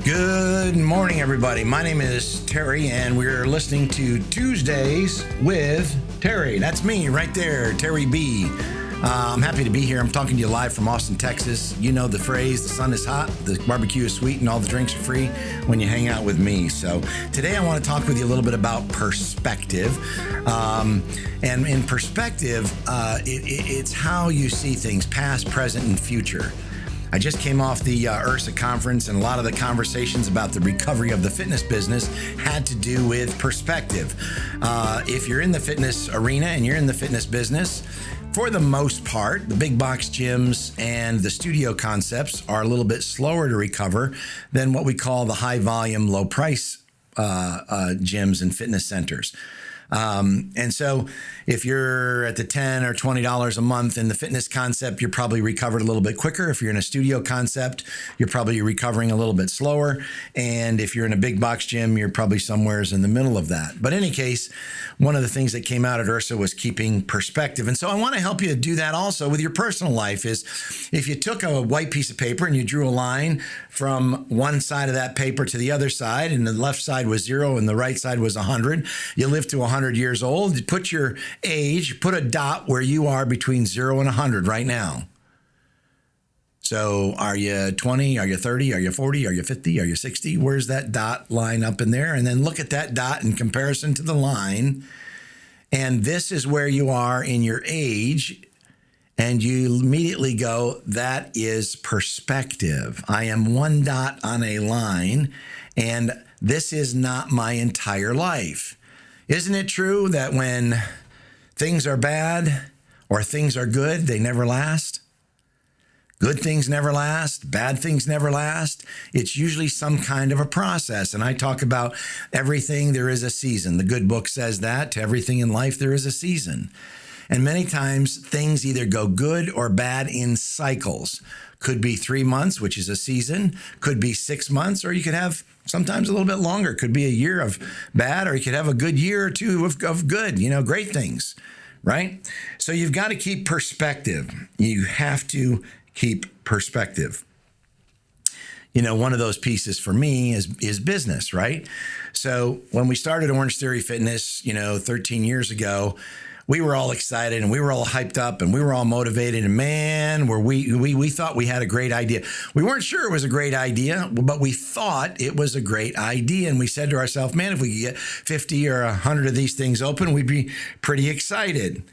Good morning, everybody. My name is Terry, and we're listening to Tuesdays with Terry. That's me right there, Terry B. I'm happy to be here. I'm talking to you live from Austin, Texas. You know the phrase, the sun is hot, the barbecue is sweet, and all the drinks are free when you hang out with me. So today I want to talk with you a little bit about perspective. And in perspective, it's how you see things, past, present, and future. I just came off the URSA conference, and a lot of the conversations about the recovery of the fitness business had to do with perspective. If you're in the fitness arena and you're in the fitness business, for the most part, the big box gyms and the studio concepts are a little bit slower to recover than what we call the high volume, low price gyms and fitness centers. And so if you're at the $10 or $20 a month in the fitness concept, you're probably recovered a little bit quicker. If you're in a studio concept, you're probably recovering a little bit slower. And if you're in a big box gym, you're probably somewheres in the middle of that. But in any case, one of the things that came out at URSA was keeping perspective. And so I want to help you do that also with your personal life. Is if you took a white piece of paper and you drew a line from one side of that paper to the other side, and the left side was 0 and the right side was 100, you live to 100 years old, you put your age, put a dot where you are between 0 and 100 right now. So are you 20? Are you 30? Are you 40? Are you 50? Are you 60? Where's that dot line up in there? And then look at that dot in comparison to the line. And this is where you are in your age. And you immediately go, that is perspective. I am one dot on a line, and this is not my entire life. Isn't it true that when things are bad or things are good, they never last? Good things never last. Bad things never last. It's usually some kind of a process. And I talk about everything, there is a season. The good book says that. To everything in life, there is a season. And many times things either go good or bad in cycles. Could be 3 months, which is a season. Could be 6 months, or you could have sometimes a little bit longer. Could be a year of bad, or you could have a good year or two of good, great things, right? So you've got to keep perspective. You have to keep perspective. One of those pieces for me is business, right? So when we started Orangetheory Fitness, 13 years ago, we were all excited and we were all hyped up and we were all motivated, and man, we thought we had a great idea. We weren't sure it was a great idea, but we thought it was a great idea. And we said to ourselves, man, if we could get 50 or 100 of these things open, we'd be pretty excited.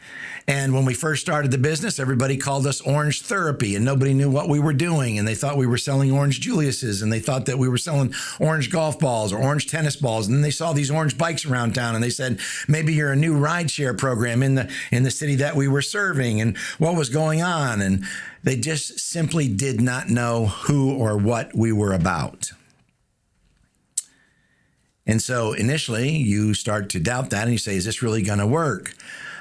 And when we first started the business, everybody called us Orange Therapy, and nobody knew what we were doing. And they thought we were selling Orange Julius's, and they thought that we were selling orange golf balls or orange tennis balls. And then they saw these orange bikes around town, and they said, maybe you're a new rideshare program in the city that we were serving, and what was going on. And they just simply did not know who or what we were about. And so initially you start to doubt that, and you say, is this really going to work?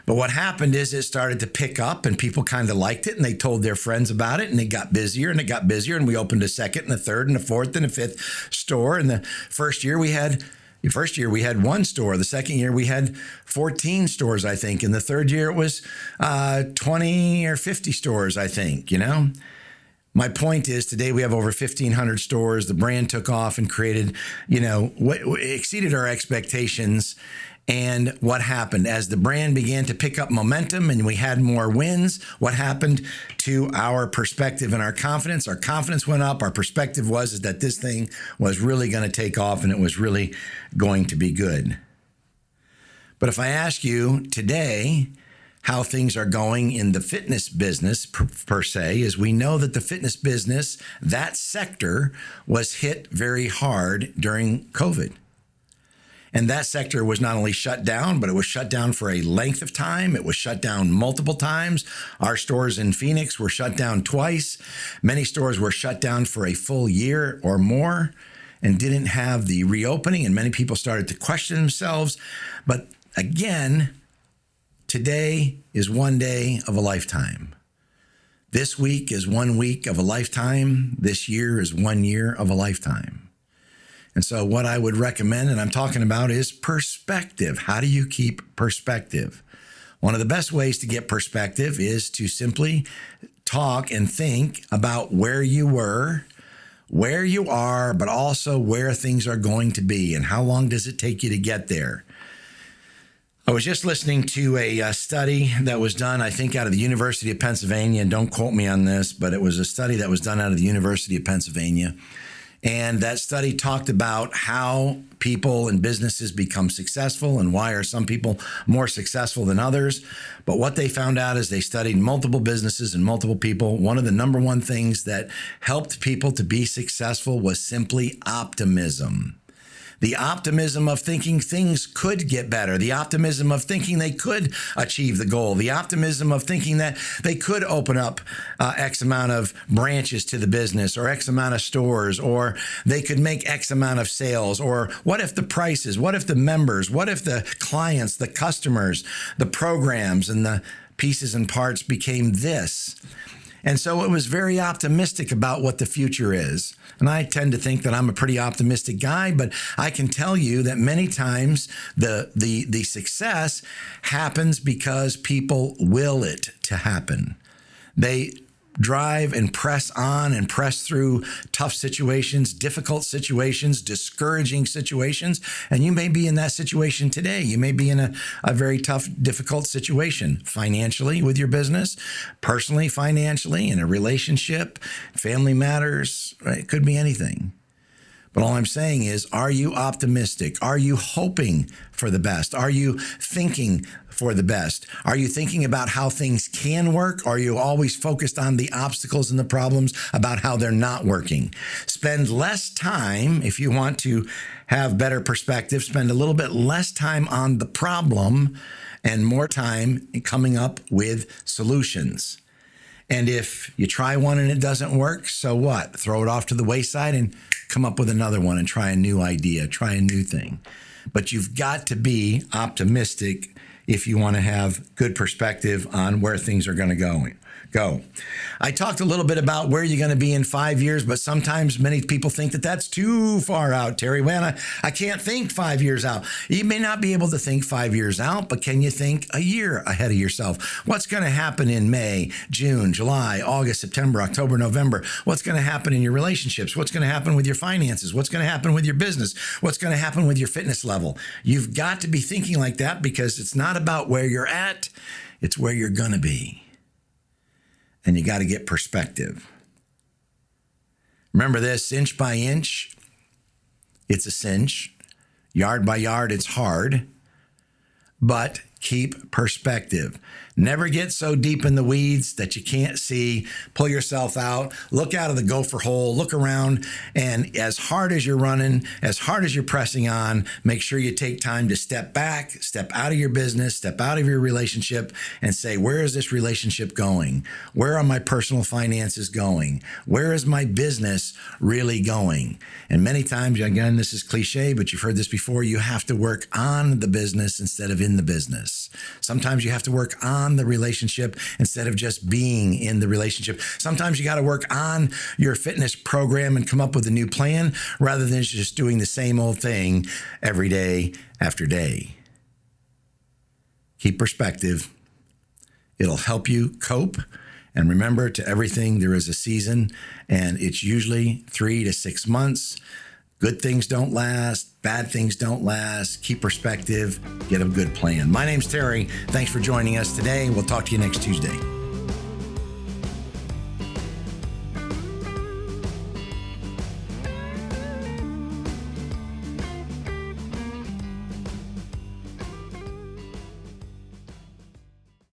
But what happened is it started to pick up, and people kind of liked it, and they told their friends about it, and it got busier, and we opened a second and a third and a fourth and a fifth store. And the first year we had one store. The second year we had 14 stores, I think. And the third year it was 20 or 50 stores, I think, My point is today we have over 1,500 stores. The brand took off and created, exceeded our expectations. And what happened? As the brand began to pick up momentum and we had more wins, what happened to our perspective and our confidence? Our confidence went up. Our perspective was that this thing was really going to take off and it was really going to be good. But if I ask you today how things are going in the fitness business per se, is we know that the fitness business, that sector, was hit very hard during COVID. And that sector was not only shut down, but it was shut down for a length of time. It was shut down multiple times. Our stores in Phoenix were shut down twice. Many stores were shut down for a full year or more and didn't have the reopening. And many people started to question themselves. But again, today is one day of a lifetime. This week is 1 week of a lifetime. This year is 1 year of a lifetime. And so what I would recommend, and I'm talking about, is perspective. How do you keep perspective? One of the best ways to get perspective is to simply talk and think about where you were, where you are, but also where things are going to be and how long does it take you to get there. I was just listening to a study that was done, I think, out of the University of Pennsylvania, and don't quote me on this, but it was a study that was done out of the University of Pennsylvania. And that study talked about how people and businesses become successful and why are some people more successful than others. But what they found out is they studied multiple businesses and multiple people. One of the number one things that helped people to be successful was simply optimism. The optimism of thinking things could get better. The optimism of thinking they could achieve the goal. The optimism of thinking that they could open up X amount of branches to the business or X amount of stores, or they could make X amount of sales. Or what if the prices, what if the members, what if the clients, the customers, the programs and the pieces and parts became this? And so it was very optimistic about what the future is. And I tend to think that I'm a pretty optimistic guy, but I can tell you that many times the success happens because people will it to happen. They drive and press on and press through tough situations, difficult situations, discouraging situations. And you may be in that situation today. You may be in a very tough, difficult situation financially with your business, personally, financially, in a relationship, family matters. Right? It could be anything. But all I'm saying is, are you optimistic? Are you hoping for the best? Are you thinking for the best? Are you thinking about how things can work? Are you always focused on the obstacles and the problems about how they're not working? Spend less time, if you want to have better perspective, spend a little bit less time on the problem and more time coming up with solutions. And if you try one and it doesn't work, so what? Throw it off to the wayside and come up with another one and try a new idea, try a new thing. But you've got to be optimistic if you want to have good perspective on where things are going to go. I talked a little bit about where you're going to be in 5 years, but sometimes many people think that that's too far out, Terry. Well, I can't think 5 years out. You may not be able to think 5 years out, but can you think a year ahead of yourself? What's going to happen in May, June, July, August, September, October, November? What's going to happen in your relationships? What's going to happen with your finances? What's going to happen with your business? What's going to happen with your fitness level? You've got to be thinking like that because it's not about where you're at, it's where you're going to be. And you got to get perspective. Remember this, inch by inch, it's a cinch. Yard by yard, it's hard. But keep perspective. Never get so deep in the weeds that you can't see. Pull yourself out. Look out of the gopher hole. Look around. And as hard as you're running, as hard as you're pressing on, make sure you take time to step back, step out of your business, step out of your relationship and say, where is this relationship going? Where are my personal finances going? Where is my business really going? And many times, again, this is cliche, but you've heard this before, you have to work on the business instead of in the business. Sometimes you have to work on the relationship instead of just being in the relationship. Sometimes you got to work on your fitness program and come up with a new plan rather than just doing the same old thing every day after day. Keep perspective. It'll help you cope. And remember, to everything, there is a season, and it's usually 3 to 6 months. Good things don't last. Bad things don't last. Keep perspective. Get a good plan. My name's Terry. Thanks for joining us today. We'll talk to you next Tuesday.